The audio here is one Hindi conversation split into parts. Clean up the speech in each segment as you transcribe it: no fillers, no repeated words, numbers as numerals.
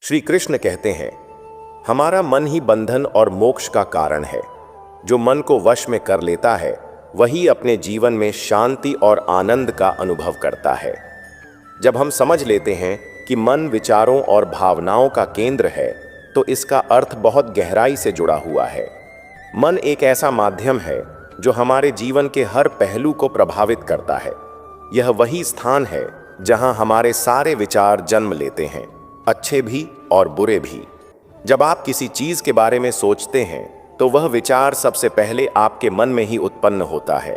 श्री कृष्ण कहते हैं, हमारा मन ही बंधन और मोक्ष का कारण है। जो मन को वश में कर लेता है वही अपने जीवन में शांति और आनंद का अनुभव करता है। जब हम समझ लेते हैं कि मन विचारों और भावनाओं का केंद्र है तो इसका अर्थ बहुत गहराई से जुड़ा हुआ है। मन एक ऐसा माध्यम है जो हमारे जीवन के हर पहलू को प्रभावित करता है। यह वही स्थान है जहां हमारे सारे विचार जन्म लेते हैं, अच्छे भी और बुरे भी। जब आप किसी चीज के बारे में सोचते हैं तो वह विचार सबसे पहले आपके मन में ही उत्पन्न होता है।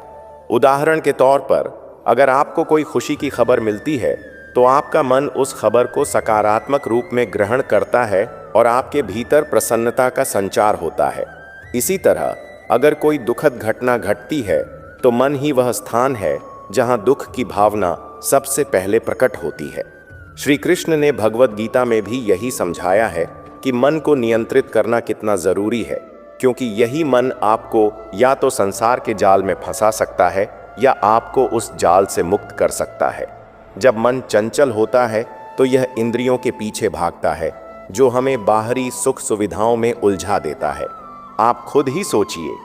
उदाहरण के तौर पर, अगर आपको कोई खुशी की खबर मिलती है तो आपका मन उस खबर को सकारात्मक रूप में ग्रहण करता है और आपके भीतर प्रसन्नता का संचार होता है। इसी तरह अगर कोई दुखद घटना घटती है तो मन ही वह स्थान है जहां दुख की भावना सबसे पहले प्रकट होती है। श्री कृष्ण ने भगवद गीता में भी यही समझाया है कि मन को नियंत्रित करना कितना जरूरी है, क्योंकि यही मन आपको या तो संसार के जाल में फंसा सकता है या आपको उस जाल से मुक्त कर सकता है। जब मन चंचल होता है तो यह इंद्रियों के पीछे भागता है, जो हमें बाहरी सुख सुविधाओं में उलझा देता है। आप खुद ही सोचिए,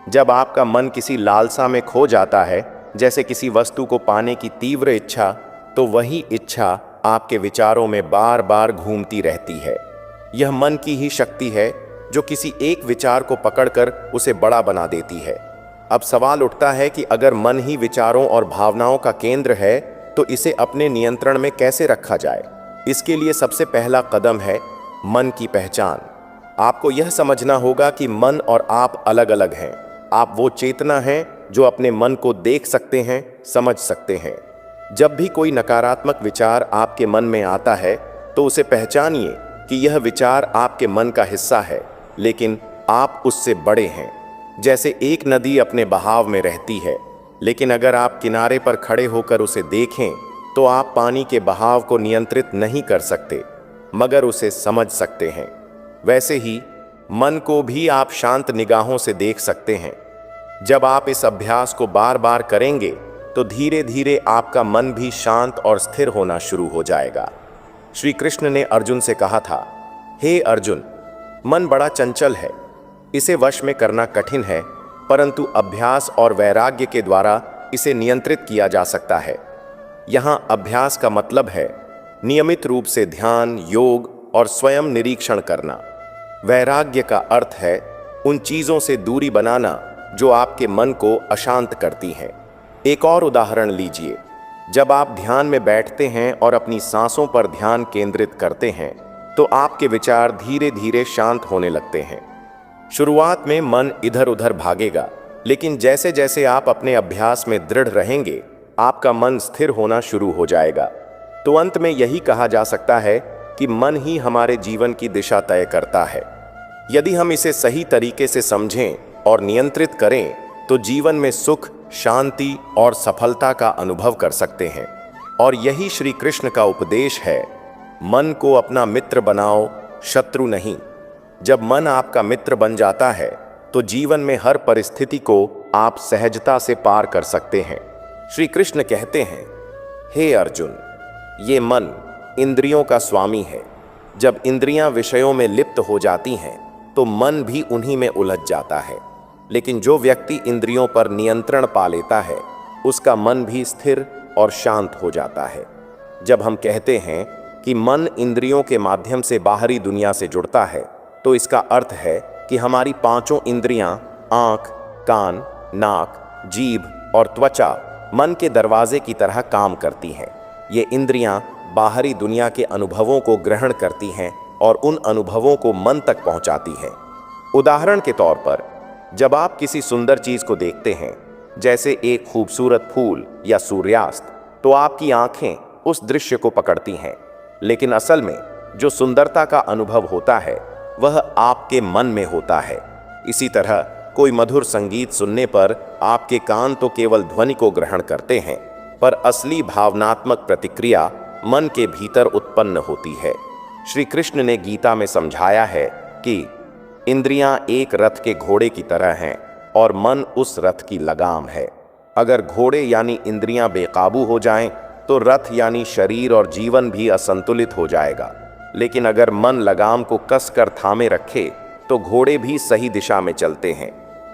जब आपका मन किसी लालसा में खो जाता है, जैसे किसी वस्तु को पाने की तीव्र इच्छा, तो वही इच्छा आपके विचारों में बार बार घूमती रहती है। यह मन की ही शक्ति है जो किसी एक विचार को पकड़कर उसे बड़ा बना देती है। अब सवाल उठता है कि अगर मन ही विचारों और भावनाओं का केंद्र है तो इसे अपने नियंत्रण में कैसे रखा जाए। इसके लिए सबसे पहला कदम है मन की पहचान। आपको यह समझना होगा कि मन और आप अलग अलग हैं। आप वो चेतना हैं जो अपने मन को देख सकते हैं, समझ सकते हैं। जब भी कोई नकारात्मक विचार आपके मन में आता है तो उसे पहचानिए कि यह विचार आपके मन का हिस्सा है, लेकिन आप उससे बड़े हैं। जैसे एक नदी अपने बहाव में रहती है, लेकिन अगर आप किनारे पर खड़े होकर उसे देखें तो आप पानी के बहाव को नियंत्रित नहीं कर सकते, मगर उसे समझ सकते हैं। वैसे ही मन को भी आप शांत निगाहों से देख सकते हैं। जब आप इस अभ्यास को बार बार करेंगे तो धीरे धीरे आपका मन भी शांत और स्थिर होना शुरू हो जाएगा। श्री कृष्ण ने अर्जुन से कहा था, हे अर्जुन, मन बड़ा चंचल है, इसे वश में करना कठिन है, परंतु अभ्यास और वैराग्य के द्वारा इसे नियंत्रित किया जा सकता है। यहाँ अभ्यास का मतलब है नियमित रूप से ध्यान, योग और स्वयं निरीक्षण करना। वैराग्य का अर्थ है उन चीज़ों से दूरी बनाना जो आपके मन को अशांत करती हैं। एक और उदाहरण लीजिए। जब आप ध्यान में बैठते हैं और अपनी सांसों पर ध्यान केंद्रित करते हैं तो आपके विचार धीरे धीरे शांत होने लगते हैं। शुरुआत में मन इधर उधर भागेगा, लेकिन जैसे जैसे आप अपने अभ्यास में दृढ़ रहेंगे, आपका मन स्थिर होना शुरू हो जाएगा। तो अंत में यही कहा जा सकता है कि मन ही हमारे जीवन की दिशा तय करता है। यदि हम इसे सही तरीके से समझें और नियंत्रित करें तो जीवन में सुख, शांति और सफलता का अनुभव कर सकते हैं। और यही श्री कृष्ण का उपदेश है, मन को अपना मित्र बनाओ, शत्रु नहीं। जब मन आपका मित्र बन जाता है तो जीवन में हर परिस्थिति को आप सहजता से पार कर सकते हैं। श्री कृष्ण कहते हैं, हे अर्जुन, ये मन इंद्रियों का स्वामी है। जब इंद्रियां विषयों में लिप्त हो जाती हैं तो मन भी उन्हीं में उलझ जाता है, लेकिन जो व्यक्ति इंद्रियों पर नियंत्रण पा लेता है उसका मन भी स्थिर और शांत हो जाता है। जब हम कहते हैं कि मन इंद्रियों के माध्यम से बाहरी दुनिया से जुड़ता है तो इसका अर्थ है कि हमारी पांचों इंद्रियां, आँख, कान, नाक, जीभ और त्वचा मन के दरवाजे की तरह काम करती हैं। ये इंद्रियां बाहरी दुनिया के अनुभवों को ग्रहण करती हैं और उन अनुभवों को मन तक पहुंचाती हैं। उदाहरण के तौर पर, जब आप किसी सुंदर चीज को देखते हैं, जैसे एक खूबसूरत फूल या सूर्यास्त, तो आपकी आंखें उस दृश्य को पकड़ती हैं, लेकिन असल में जो सुंदरता का अनुभव होता है वह आपके मन में होता है। इसी तरह कोई मधुर संगीत सुनने पर आपके कान तो केवल ध्वनि को ग्रहण करते हैं, पर असली भावनात्मक प्रतिक्रिया मन के भीतर उत्पन्न होती है। श्री कृष्ण ने गीता में समझाया है कि इंद्रियां एक रथ के घोड़े की तरह हैं और मन उस रथ की लगाम है। अगर घोड़े यानी इंद्रियां बेकाबू हो जाएं तो रथ यानी शरीर और जीवन भी असंतुलित हो जाएगा। लेकिन अगर मन लगाम को कसकर थामे रखे तो घोड़े भी सही दिशा में चलते हैं।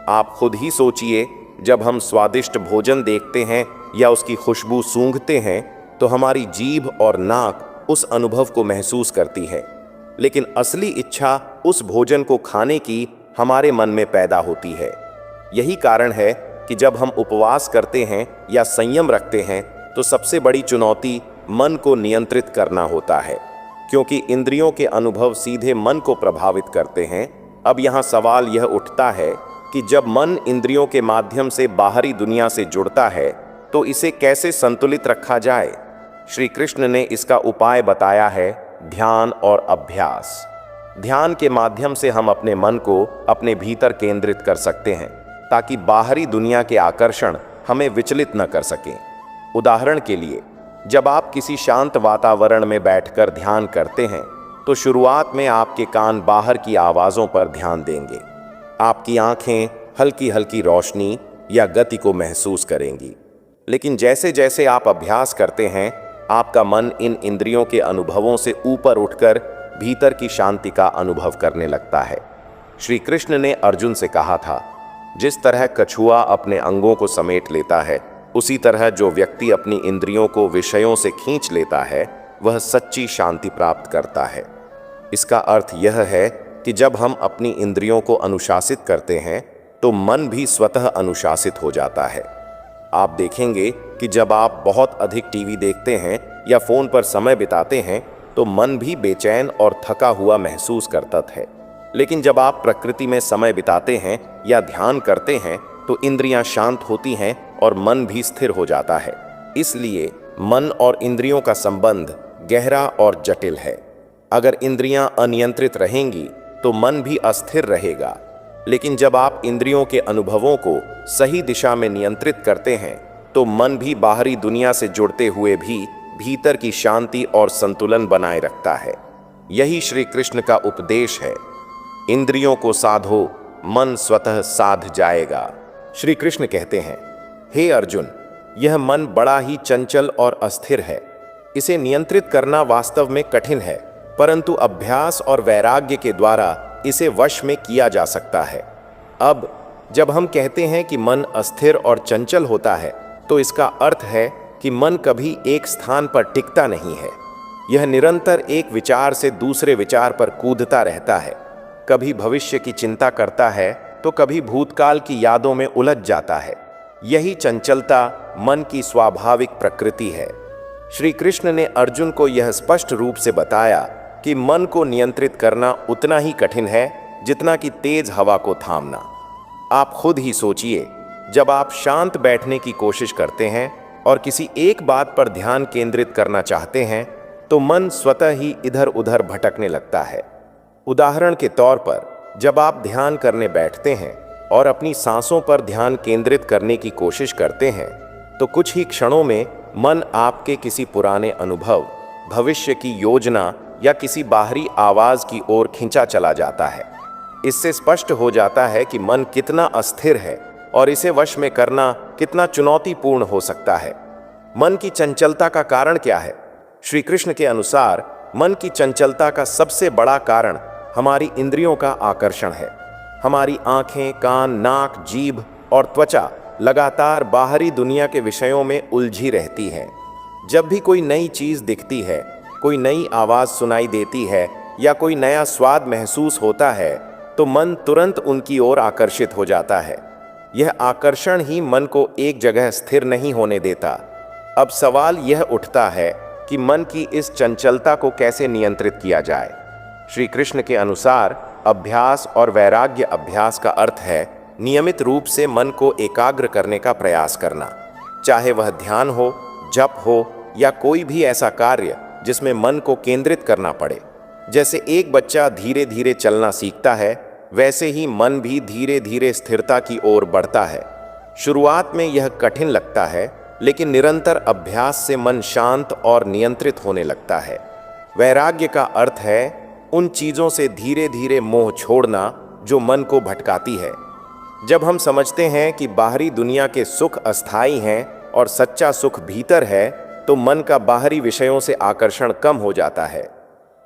आप खुद ही सोचिए, जब हम स्वादिष्ट भोजन देखते हैं या उसकी खुशबू सूंघते हैं तो हमारी जीभ और नाक उस अनुभव को महसूस करती है, लेकिन असली इच्छा उस भोजन को खाने की हमारे मन में पैदा होती है। यही कारण है कि जब हम उपवास करते हैं या संयम रखते हैं तो सबसे बड़ी चुनौती मन को नियंत्रित करना होता है, क्योंकि इंद्रियों के अनुभव सीधे मन को प्रभावित करते हैं। अब यहाँ सवाल यह उठता है कि जब मन इंद्रियों के माध्यम से बाहरी दुनिया से जुड़ता है तो इसे कैसे संतुलित रखा जाए। श्री कृष्ण ने इसका उपाय बताया है, ध्यान और अभ्यास। ध्यान के माध्यम से हम अपने मन को अपने भीतर केंद्रित कर सकते हैं ताकि बाहरी दुनिया के आकर्षण हमें विचलित न कर सकें। उदाहरण के लिए, जब आप किसी शांत वातावरण में बैठकर ध्यान करते हैं तो शुरुआत में आपके कान बाहर की आवाज़ों पर ध्यान देंगे। आपकी आंखें हल्की हल्की रोशनी या गति को महसूस करेंगी। लेकिन जैसे जैसे आप अभ्यास करते हैं, आपका मन इन इंद्रियों के अनुभवों से ऊपर उठकर भीतर की शांति का अनुभव करने लगता है। श्री कृष्ण ने अर्जुन से कहा था, जिस तरह कछुआ अपने अंगों को समेट लेता है, उसी तरह जो व्यक्ति अपनी इंद्रियों को विषयों से खींच लेता है वह सच्ची शांति प्राप्त करता है। इसका अर्थ यह है कि जब हम अपनी इंद्रियों को अनुशासित करते हैं तो मन भी स्वतः अनुशासित हो जाता है। आप देखेंगे कि जब आप बहुत अधिक टीवी देखते हैं या फोन पर समय बिताते हैं तो मन भी बेचैन और थका हुआ महसूस करता है। लेकिन जब आप प्रकृति में समय बिताते हैं या ध्यान करते हैं तो इंद्रियां शांत होती हैं और मन भी स्थिर हो जाता है। इसलिए मन और इंद्रियों का संबंध गहरा और जटिल है। अगर इंद्रियां अनियंत्रित रहेंगी तो मन भी अस्थिर रहेगा, लेकिन जब आप इंद्रियों के अनुभवों को सही दिशा में नियंत्रित करते हैं तो मन भी बाहरी दुनिया से जुड़ते हुए भी भीतर की शांति और संतुलन बनाए रखता है। यही श्री कृष्ण का उपदेश है, इंद्रियों को साधो, मन स्वतः साध जाएगा। श्री कृष्ण कहते हैं, हे अर्जुन, यह मन बड़ा ही चंचल और अस्थिर है। इसे नियंत्रित करना वास्तव में कठिन है, परंतु अभ्यास और वैराग्य के द्वारा इसे वश में किया जा सकता है। अब जब हम कहते हैं कि मन अस्थिर और चंचल होता है तो इसका अर्थ है कि मन कभी एक स्थान पर टिकता नहीं है। यह निरंतर एक विचार से दूसरे विचार पर कूदता रहता है। कभी भविष्य की चिंता करता है तो कभी भूतकाल की यादों में उलझ जाता है। यही चंचलता मन की स्वाभाविक प्रकृति है। श्री कृष्ण ने अर्जुन को यह स्पष्ट रूप से बताया कि मन को नियंत्रित करना उतना ही कठिन है जितना कि तेज हवा को थामना। आप खुद ही सोचिए, जब आप शांत बैठने की कोशिश करते हैं और किसी एक बात पर ध्यान केंद्रित करना चाहते हैं तो मन स्वतः ही इधर उधर भटकने लगता है। उदाहरण के तौर पर, जब आप ध्यान करने बैठते हैं और अपनी सांसों पर ध्यान केंद्रित करने की कोशिश करते हैं तो कुछ ही क्षणों में मन आपके किसी पुराने अनुभव, भविष्य की योजना या किसी बाहरी आवाज की ओर खींचा चला जाता है। इससे स्पष्ट हो जाता है कि मन कितना अस्थिर है और इसे वश में करना कितना चुनौतीपूर्ण हो सकता है। मन की चंचलता का कारण क्या है? श्री कृष्ण के अनुसार मन की चंचलता का सबसे बड़ा कारण हमारी इंद्रियों का आकर्षण है। हमारी आंखें, कान, नाक, जीभ और त्वचा लगातार बाहरी दुनिया के विषयों में उलझी रहती है। जब भी कोई नई चीज दिखती है, कोई नई आवाज सुनाई देती है या कोई नया स्वाद महसूस होता है तो मन तुरंत उनकी ओर आकर्षित हो जाता है। यह आकर्षण ही मन को एक जगह स्थिर नहीं होने देता। अब सवाल यह उठता है कि मन की इस चंचलता को कैसे नियंत्रित किया जाए। श्री कृष्ण के अनुसार अभ्यास और वैराग्य अभ्यास का अर्थ है नियमित रूप से मन को एकाग्र करने का प्रयास करना, चाहे वह ध्यान हो, जप हो या कोई भी ऐसा कार्य जिसमें मन को केंद्रित करना पड़े। जैसे एक बच्चा धीरे धीरे चलना सीखता है, वैसे ही मन भी धीरे धीरे स्थिरता की ओर बढ़ता है। शुरुआत में यह कठिन लगता है, लेकिन निरंतर अभ्यास से मन शांत और नियंत्रित होने लगता है। वैराग्य का अर्थ है उन चीज़ों से धीरे धीरे मोह छोड़ना जो मन को भटकाती है। जब हम समझते हैं कि बाहरी दुनिया के सुख अस्थायी हैं और सच्चा सुख भीतर है तो मन का बाहरी विषयों से आकर्षण कम हो जाता है।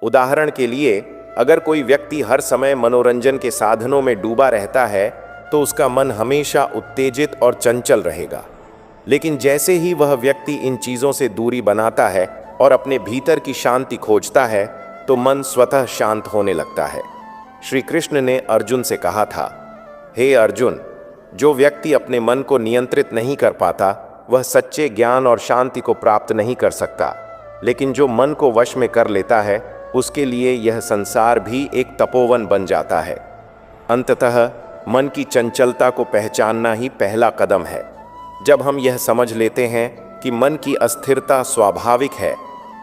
उदाहरण के लिए, अगर कोई व्यक्ति हर समय मनोरंजन के साधनों में डूबा रहता है तो उसका मन हमेशा उत्तेजित और चंचल रहेगा। लेकिन जैसे ही वह व्यक्ति इन चीज़ों से दूरी बनाता है और अपने भीतर की शांति खोजता है तो मन स्वतः शांत होने लगता है। श्री कृष्ण ने अर्जुन से कहा था, हे अर्जुन, जो व्यक्ति अपने मन को नियंत्रित नहीं कर पाता वह सच्चे ज्ञान और शांति को प्राप्त नहीं कर सकता, लेकिन जो मन को वश में कर लेता है उसके लिए यह संसार भी एक तपोवन बन जाता है। अंततः मन की चंचलता को पहचानना ही पहला कदम है। जब हम यह समझ लेते हैं कि मन की अस्थिरता स्वाभाविक है,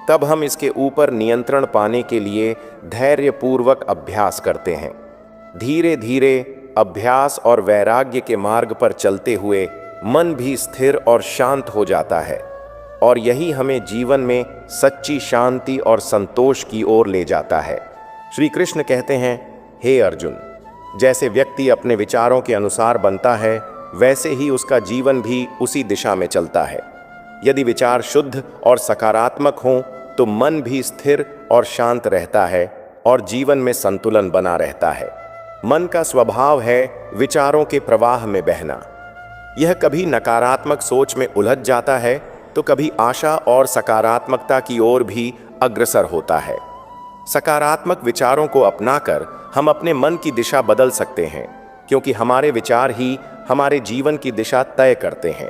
तब हम इसके ऊपर नियंत्रण पाने के लिए धैर्यपूर्वक अभ्यास करते हैं। धीरे धीरे अभ्यास और वैराग्य के मार्ग पर चलते हुए मन भी स्थिर और शांत हो जाता है, और यही हमें जीवन में सच्ची शांति और संतोष की ओर ले जाता है। श्री कृष्ण कहते हैं, हे अर्जुन, जैसे व्यक्ति अपने विचारों के अनुसार बनता है वैसे ही उसका जीवन भी उसी दिशा में चलता है। यदि विचार शुद्ध और सकारात्मक हों तो मन भी स्थिर और शांत रहता है और जीवन में संतुलन बना रहता है। मन का स्वभाव है विचारों के प्रवाह में बहना। यह कभी नकारात्मक सोच में उलझ जाता है तो कभी आशा और सकारात्मकता की ओर भी अग्रसर होता है। सकारात्मक विचारों को अपनाकर हम अपने मन की दिशा बदल सकते हैं, क्योंकि हमारे विचार ही हमारे जीवन की दिशा तय करते हैं।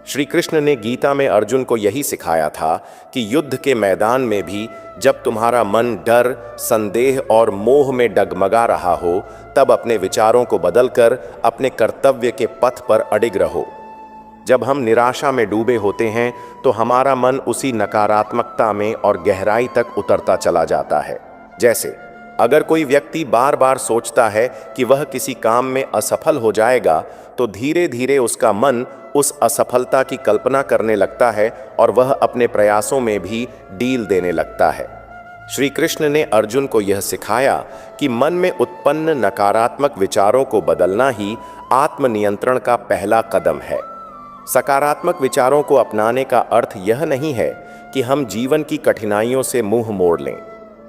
श्री कृष्ण ने गीता में अर्जुन को यही सिखाया था कि युद्ध के मैदान में भी जब तुम्हारा मन डर, संदेह और मोह में डगमगा रहा हो, तब अपने विचारों को बदलकर अपने कर्तव्य के पथ पर अडिग रहो। जब हम निराशा में डूबे होते हैं तो हमारा मन उसी नकारात्मकता में और गहराई तक उतरता चला जाता है। जैसे अगर कोई व्यक्ति बार बार सोचता है कि वह किसी काम में असफल हो जाएगा तो धीरे धीरे उसका मन उस असफलता की कल्पना करने लगता है और वह अपने प्रयासों में भी ढील देने लगता है। श्री कृष्ण ने अर्जुन को यह सिखाया कि मन में उत्पन्न नकारात्मक विचारों को बदलना ही आत्मनियंत्रण का पहला कदम है। सकारात्मक विचारों को अपनाने का अर्थ यह नहीं है कि हम जीवन की कठिनाइयों से मुंह मोड़ लें,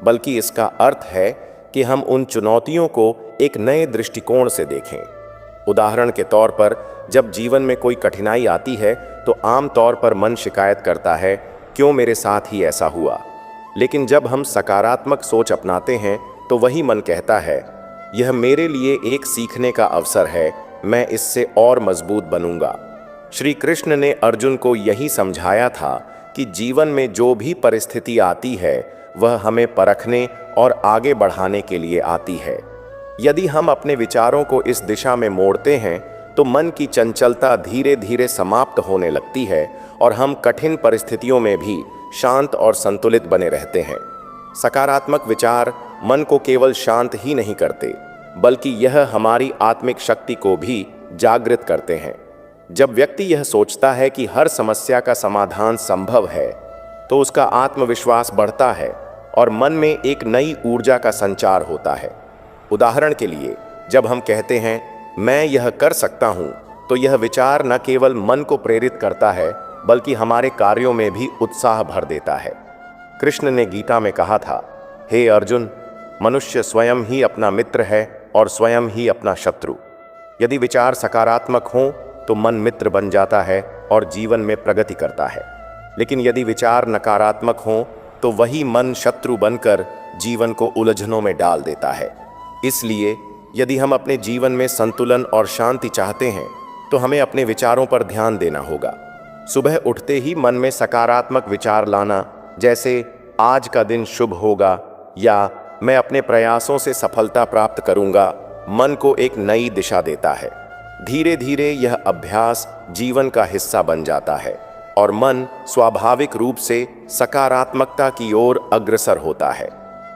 बल्कि इसका अर्थ है कि हम उन चुनौतियों को एक नए दृष्टिकोण से देखें। उदाहरण के तौर पर, जब जीवन में कोई कठिनाई आती है तो आम तौर पर मन शिकायत करता है, क्यों मेरे साथ ही ऐसा हुआ। लेकिन जब हम सकारात्मक सोच अपनाते हैं तो वही मन कहता है, यह मेरे लिए एक सीखने का अवसर है, मैं इससे और मजबूत बनूंगा। श्री कृष्ण ने अर्जुन को यही समझाया था कि जीवन में जो भी परिस्थिति आती है वह हमें परखने और आगे बढ़ाने के लिए आती है। यदि हम अपने विचारों को इस दिशा में मोड़ते हैं तो मन की चंचलता धीरे धीरे समाप्त होने लगती है और हम कठिन परिस्थितियों में भी शांत और संतुलित बने रहते हैं। सकारात्मक विचार मन को केवल शांत ही नहीं करते, बल्कि यह हमारी आत्मिक शक्ति को भी जागृत करते हैं। जब व्यक्ति यह सोचता है कि हर समस्या का समाधान संभव है तो उसका आत्मविश्वास बढ़ता है और मन में एक नई ऊर्जा का संचार होता है। उदाहरण के लिए, जब हम कहते हैं मैं यह कर सकता हूं, तो यह विचार न केवल मन को प्रेरित करता है बल्कि हमारे कार्यों में भी उत्साह भर देता है। कृष्ण ने गीता में कहा था, हे अर्जुन, मनुष्य स्वयं ही अपना मित्र है और स्वयं ही अपना शत्रु। यदि विचार सकारात्मक हों तो मन मित्र बन जाता है और जीवन में प्रगति करता है, लेकिन यदि विचार नकारात्मक हों तो वही मन शत्रु बनकर जीवन को उलझनों में डाल देता है। इसलिए यदि हम अपने जीवन में संतुलन और शांति चाहते हैं तो हमें अपने विचारों पर ध्यान देना होगा। सुबह उठते ही मन में सकारात्मक विचार लाना, जैसे आज का दिन शुभ होगा या मैं अपने प्रयासों से सफलता प्राप्त करूंगा, मन को एक नई दिशा देता है। धीरे धीरे यह अभ्यास जीवन का हिस्सा बन जाता है और मन स्वाभाविक रूप से सकारात्मकता की ओर अग्रसर होता है।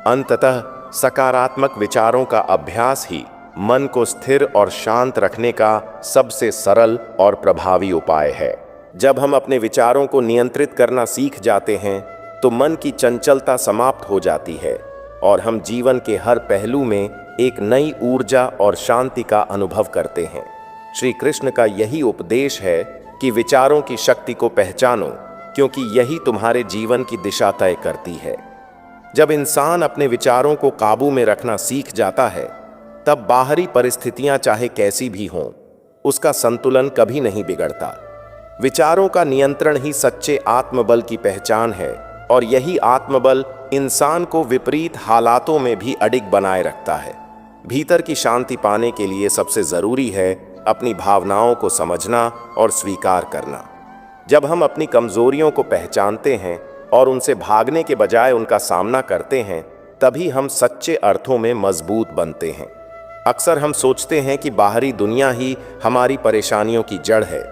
अंततः सकारात्मक विचारों का अभ्यास ही मन को स्थिर और शांत रखने का सबसे सरल और प्रभावी उपाय है। जब हम अपने विचारों को नियंत्रित करना सीख जाते हैं तो मन की चंचलता समाप्त हो जाती है और हम जीवन के हर पहलू में एक नई ऊर्जा और शांति का अनुभव करते हैं। श्री कृष्ण का यही उपदेश है कि विचारों की शक्ति को पहचानो, क्योंकि यही तुम्हारे जीवन की दिशा तय करती है। जब इंसान अपने विचारों को काबू में रखना सीख जाता है, तब बाहरी परिस्थितियां चाहे कैसी भी हों, उसका संतुलन कभी नहीं बिगड़ता। विचारों का नियंत्रण ही सच्चे आत्मबल की पहचान है, और यही आत्मबल इंसान को विपरीत हालातों में भी अडिग बनाए रखता है। भीतर की शांति पाने के लिए सबसे जरूरी है अपनी भावनाओं को समझना और स्वीकार करना। जब हम अपनी कमजोरियों को पहचानते हैं और उनसे भागने के बजाय उनका सामना करते हैं, तभी हम सच्चे अर्थों में मजबूत बनते हैं। अक्सर हम सोचते हैं कि बाहरी दुनिया ही हमारी परेशानियों की जड़ है,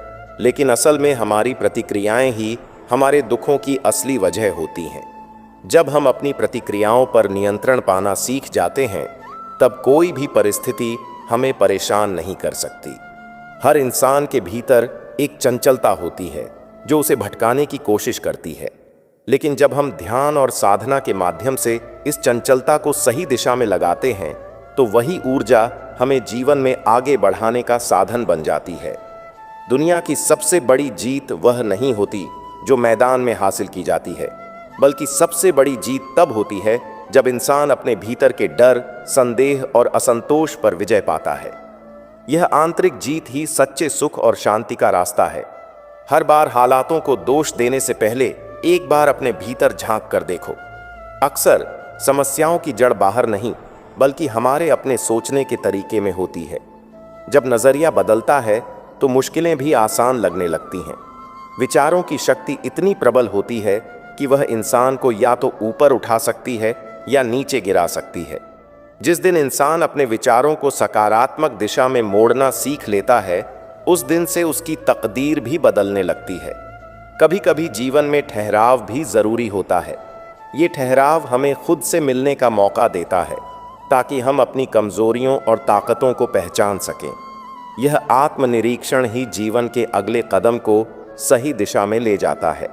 लेकिन असल में हमारी प्रतिक्रियाएं ही हमारे दुखों की असली वजह होती हैं। जब हम अपनी प्रतिक्रियाओं पर नियंत्रण पाना सीख जाते हैं, तब कोई भी परिस्थिति हमें परेशान नहीं कर सकती। हर इंसान के भीतर एक चंचलता होती है जो उसे भटकाने की कोशिश करती है, लेकिन जब हम ध्यान और साधना के माध्यम से इस चंचलता को सही दिशा में लगाते हैं, तो वही ऊर्जा हमें जीवन में आगे बढ़ाने का साधन बन जाती है। दुनिया की सबसे बड़ी जीत वह नहीं होती जो मैदान में हासिल की जाती है, बल्कि सबसे बड़ी जीत तब होती है जब इंसान अपने भीतर के डर, संदेह और असंतोष पर विजय पाता है। यह आंतरिक जीत ही सच्चे सुख और शांति का रास्ता है। हर बार हालातों को दोष देने से पहले एक बार अपने भीतर झांक कर देखो। अक्सर समस्याओं की जड़ बाहर नहीं, बल्कि हमारे अपने सोचने के तरीके में होती है। जब नजरिया बदलता है तो मुश्किलें भी आसान लगने लगती हैं। विचारों की शक्ति इतनी प्रबल होती है कि वह इंसान को या तो ऊपर उठा सकती है या नीचे गिरा सकती है। जिस दिन इंसान अपने विचारों को सकारात्मक दिशा में मोड़ना सीख लेता है, उस दिन से उसकी तकदीर भी बदलने लगती है। कभी कभी जीवन में ठहराव भी जरूरी होता है। ये ठहराव हमें खुद से मिलने का मौका देता है, ताकि हम अपनी कमजोरियों और ताकतों को पहचान सकें। यह आत्मनिरीक्षण ही जीवन के अगले कदम को सही दिशा में ले जाता है।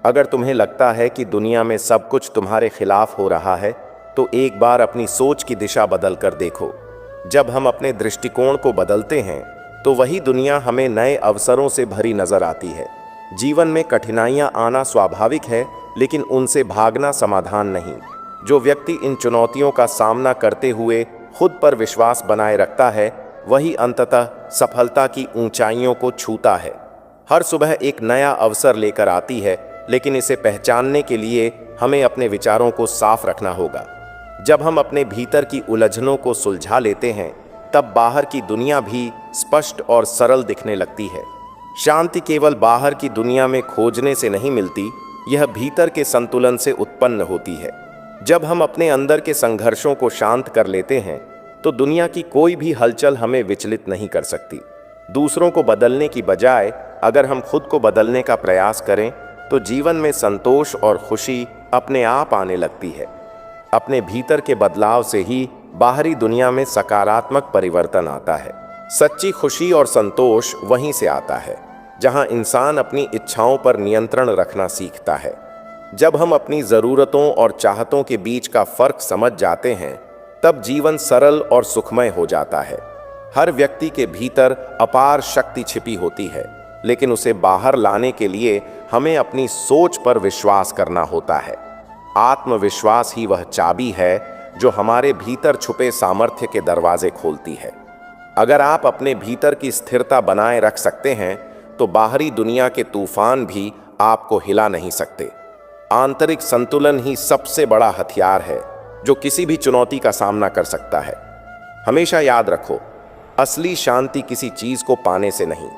अगर तुम्हें लगता है कि दुनिया में सब कुछ तुम्हारे खिलाफ हो रहा है, तो एक बार अपनी सोच की दिशा बदल कर देखो। जब हम अपने दृष्टिकोण को बदलते हैं, तो वही दुनिया हमें नए अवसरों से भरी नजर आती है। जीवन में कठिनाइयां आना स्वाभाविक है, लेकिन उनसे भागना समाधान नहीं। जो व्यक्ति इन चुनौतियों का सामना करते हुए खुद पर विश्वास बनाए रखता है, वही अंततः सफलता की ऊंचाइयों को छूता है। हर सुबह एक नया अवसर लेकर आती है, लेकिन इसे पहचानने के लिए हमें अपने विचारों को साफ रखना होगा। जब हम अपने भीतर की उलझनों को सुलझा लेते हैं, तब बाहर की दुनिया भी स्पष्ट और सरल दिखने लगती है। शांति केवल बाहर की दुनिया में खोजने से नहीं मिलती, यह भीतर के संतुलन से उत्पन्न होती है। जब हम अपने अंदर के संघर्षों को शांत कर लेते हैं, तो दुनिया की कोई भी हलचल हमें विचलित नहीं कर सकती। दूसरों को बदलने की बजाय अगर हम खुद को बदलने का प्रयास करें, तो जीवन में संतोष और खुशी अपने आप आने लगती है। अपने भीतर के बदलाव से ही बाहरी दुनिया में सकारात्मक परिवर्तन आता है। सच्ची खुशी और संतोष वहीं से आता है जहां इंसान अपनी इच्छाओं पर नियंत्रण रखना सीखता है। जब हम अपनी ज़रूरतों और चाहतों के बीच का फर्क समझ जाते हैं, तब जीवन सरल और सुखमय हो जाता है। हर व्यक्ति के भीतर अपार शक्ति छिपी होती है, लेकिन उसे बाहर लाने के लिए हमें अपनी सोच पर विश्वास करना होता है। आत्मविश्वास ही वह चाबी है जो हमारे भीतर छुपे सामर्थ्य के दरवाजे खोलती है। अगर आप अपने भीतर की स्थिरता बनाए रख सकते हैं, तो बाहरी दुनिया के तूफान भी आपको हिला नहीं सकते। आंतरिक संतुलन ही सबसे बड़ा हथियार है जो किसी भी चुनौती का सामना कर सकता है। हमेशा याद रखो, असली शांति किसी चीज को पाने से नहीं,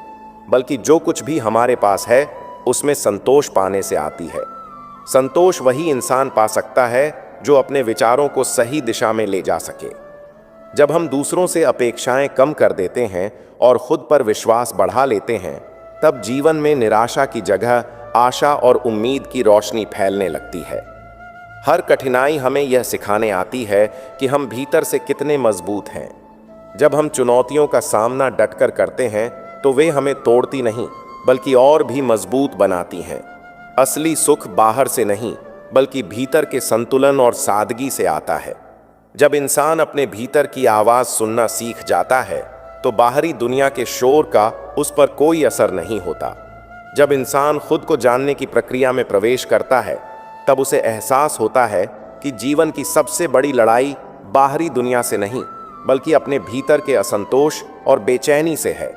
बल्कि जो कुछ भी हमारे पास है उसमें संतोष पाने से आती है। संतोष वही इंसान पा सकता है जो अपने विचारों को सही दिशा में ले जा सके। जब हम दूसरों से अपेक्षाएं कम कर देते हैं और खुद पर विश्वास बढ़ा लेते हैं, तब जीवन में निराशा की जगह आशा और उम्मीद की रोशनी फैलने लगती है। हर कठिनाई हमें यह सिखाने आती है कि हम भीतर से कितने मजबूत हैं। जब हम चुनौतियों का सामना डटकर करते हैं, तो वे हमें तोड़ती नहीं, बल्कि और भी मजबूत बनाती हैं। असली सुख बाहर से नहीं, बल्कि भीतर के संतुलन और सादगी से आता है। जब इंसान अपने भीतर की आवाज़ सुनना सीख जाता है, तो बाहरी दुनिया के शोर का उस पर कोई असर नहीं होता। जब इंसान खुद को जानने की प्रक्रिया में प्रवेश करता है, तब उसे एहसास होता है कि जीवन की सबसे बड़ी लड़ाई बाहरी दुनिया से नहीं, बल्कि अपने भीतर के असंतोष और बेचैनी से है।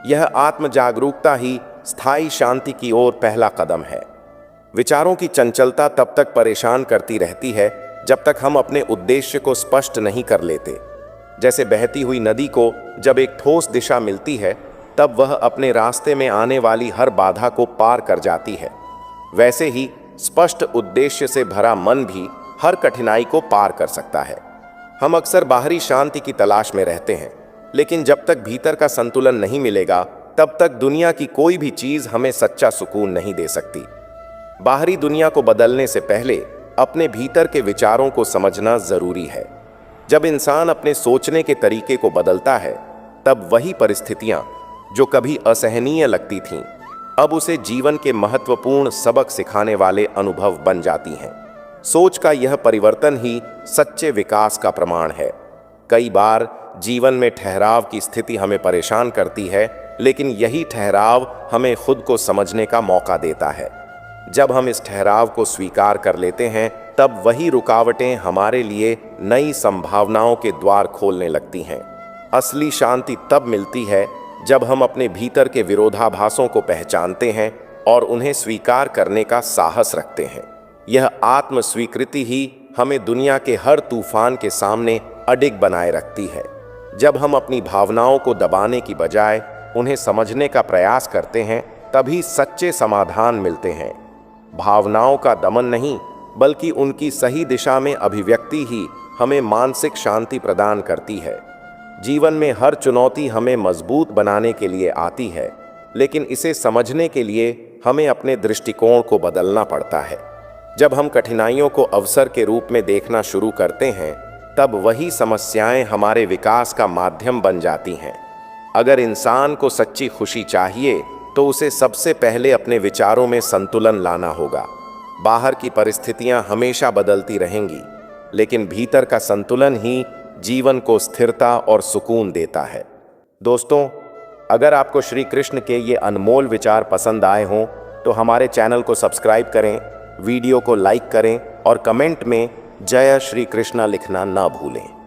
यह आत्म जागरूकता ही स्थायी शांति की ओर पहला कदम है। विचारों की चंचलता तब तक परेशान करती रहती है जब तक हम अपने उद्देश्य को स्पष्ट नहीं कर लेते। जैसे बहती हुई नदी को जब एक ठोस दिशा मिलती है, तब वह अपने रास्ते में आने वाली हर बाधा को पार कर जाती है। वैसे ही स्पष्ट उद्देश्य से भरा मन भी हर कठिनाई को पार कर सकता है। हम अक्सर बाहरी शांति की तलाश में रहते हैं, लेकिन जब तक भीतर का संतुलन नहीं मिलेगा, तब तक दुनिया की कोई भी चीज हमें सच्चा सुकून नहीं दे सकती। बाहरी दुनिया को बदलने से पहले अपने भीतर के विचारों को समझना जरूरी है। जब इंसान अपने सोचने के तरीके को बदलता है, तब वही परिस्थितियां जो कभी असहनीय लगती थीं, अब उसे जीवन के महत्वपूर्ण सबक सिखाने वाले अनुभव बन जाती हैं। सोच का यह परिवर्तन ही सच्चे विकास का प्रमाण है। कई बार जीवन में ठहराव की स्थिति हमें परेशान करती है, लेकिन यही ठहराव हमें खुद को समझने का मौका देता है। जब हम इस ठहराव को स्वीकार कर लेते हैं, तब वही रुकावटें हमारे लिए नई संभावनाओं के द्वार खोलने लगती हैं। असली शांति तब मिलती है जब हम अपने भीतर के विरोधाभासों को पहचानते हैं और उन्हें स्वीकार करने का साहस रखते हैं। यह आत्म स्वीकृति ही हमें दुनिया के हर तूफान के सामने अडिग बनाए रखती है। जब हम अपनी भावनाओं को दबाने की बजाय उन्हें समझने का प्रयास करते हैं, तभी सच्चे समाधान मिलते हैं। भावनाओं का दमन नहीं, बल्कि उनकी सही दिशा में अभिव्यक्ति ही हमें मानसिक शांति प्रदान करती है। जीवन में हर चुनौती हमें मजबूत बनाने के लिए आती है, लेकिन इसे समझने के लिए हमें अपने दृष्टिकोण को बदलना पड़ता है। जब हम कठिनाइयों को अवसर के रूप में देखना शुरू करते हैं, तब वही समस्याएं हमारे विकास का माध्यम बन जाती हैं। अगर इंसान को सच्ची खुशी चाहिए, तो उसे सबसे पहले अपने विचारों में संतुलन लाना होगा। बाहर की परिस्थितियां हमेशा बदलती रहेंगी, लेकिन भीतर का संतुलन ही जीवन को स्थिरता और सुकून देता है। दोस्तों, अगर आपको श्री कृष्ण के ये अनमोल विचार पसंद आए हों, तो हमारे चैनल को सब्सक्राइब करें, वीडियो को लाइक करें और कमेंट में जय श्री कृष्णा लिखना ना भूलें।